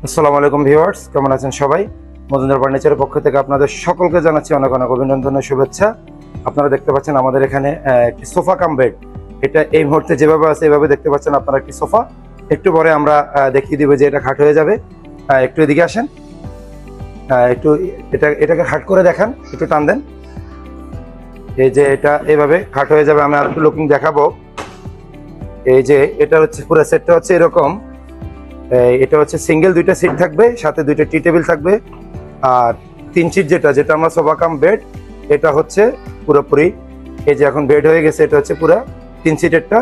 আসসালামু আলাইকুম ভিউয়ার্স, কেমন আছেন সবাই? মজুমদার ফার্নিচারের পক্ষ থেকে আপনাদের সকলকে জানাচ্ছি অনেক অনেক অভিনন্দন ও শুভেচ্ছা। আপনারা দেখতে পাচ্ছেন আমাদের এখানে একটি সোফা কাম বেড। এটা এই মুহূর্তে যেভাবে আছে এভাবে দেখতে পাচ্ছেন আপনারা একটি সোফা। একটু পরে আমরা দেখিয়ে দিব যে এটা খাট হয়ে যাবে। একটু এদিকে আসেন, একটু এটাকে খাট করে দেখান, একটু টান দেন। এই যে এটা এইভাবে খাট হয়ে যাবে। আমি আর একটু লুকিং দেখাবো। এই যে এটা হচ্ছে পুরো সেটটা হচ্ছে এরকম। এটা হচ্ছে সিঙ্গেল, দুইটা সিট থাকবে, সাথে দুইটা টি টেবিল থাকবে। আর 3 সিট যেটা আমরা সোফা কাম বেড, এটা হচ্ছে পুরোপুরি এই যে এখন বেড হয়ে গেছে। এটা হচ্ছে পুরো 3 সিটেরটা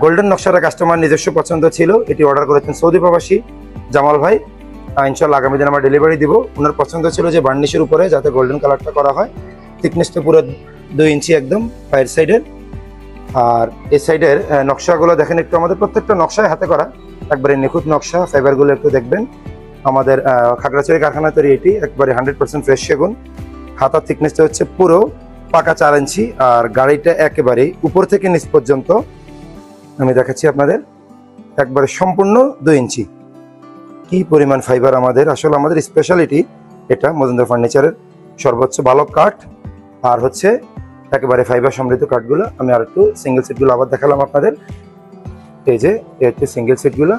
গোল্ডেন নকশার কাস্টমার নিজস্ব পছন্দ ছিল, এটি অর্ডার করেছেন সৌদি প্রবাসী জামাল ভাই। ইনশাল্লাহ আগামী দিন আমরা ডেলিভারি দিব। ওনার পছন্দ ছিল যে বার্নিশের উপরে যাতে গোল্ডেন কালারটা করা হয়। থিকনেসটা পুরো 2 ইঞ্চি একদম পায়ের সাইডের। আর এই সাইডের নকশাগুলো দেখেন একটু, আমাদের প্রত্যেকটা নকশায় হাতে করা, একবারে নিখুঁত নকশা। ফাইবারগুলো একটু দেখবেন। আমাদের খাগড়াছড়ি কারখানা তৈরি, এটি একবারে 100% ফ্রেশ সেগুন। হাতার থিকনেসটা হচ্ছে পুরো পাকা 4 ইঞ্চি। আর গাড়িটা একেবারে উপর থেকে নিচ পর্যন্ত আমি দেখাচ্ছি আপনাদের, একবারে সম্পূর্ণ 2 ইঞ্চি। কি পরিমাণ ফাইবার আমাদের, আসলে আমাদের স্পেশালিটি এটা মজুমদার ফার্নিচারের সর্বোচ্চ ভালো কাঠ। আর হচ্ছে একেবারে ফাইবার সমৃদ্ধ কাঠগুলো। আমি আর একটু সিঙ্গেল সিটগুলো আবার দেখালাম আপনাদের। এই যে হচ্ছে সিঙ্গেল সিটগুলো,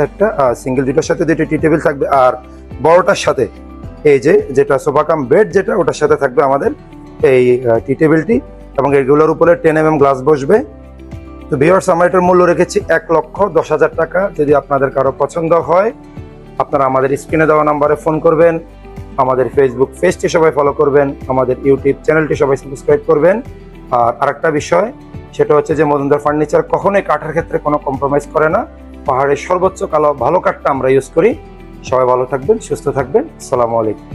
একটা সিঙ্গেল, দুটোর সাথে দুটো টি টেবিল থাকবে। আর বড়টার সাথে এই যে যেটা সোফা কাম বেড, যেটা ওটার সাথে থাকবে আমাদের এই টি টেবিলটি, এবং এগুলোর উপরে 10 mm গ্লাস বসবে। তো ভিউয়ার্স, আমরা এটার মূল্য রেখেছি 1,10,000 টাকা। যদি আপনাদের কারো পছন্দ হয়, আপনারা আমাদের স্ক্রিনে দেওয়া নাম্বারে ফোন করবেন। আমাদের ফেসবুক পেজটি সবাই ফলো করবেন, আমাদের ইউটিউব চ্যানেলটি সবাই সাবস্ক্রাইব করবেন। আর আরেকটা বিষয়, সেটা হচ্ছে যে মজুমদার ফার্নিচার কখনোই কাঠের ক্ষেত্রে কোনো কম্প্রোমাইজ করে না। পাহাড়ের সর্বোচ্চ ভালো কাঠটা আমরা ইউজ করি। সবাই ভালো থাকবেন, সুস্থ থাকবেন। আসসালামু আলাইকুম।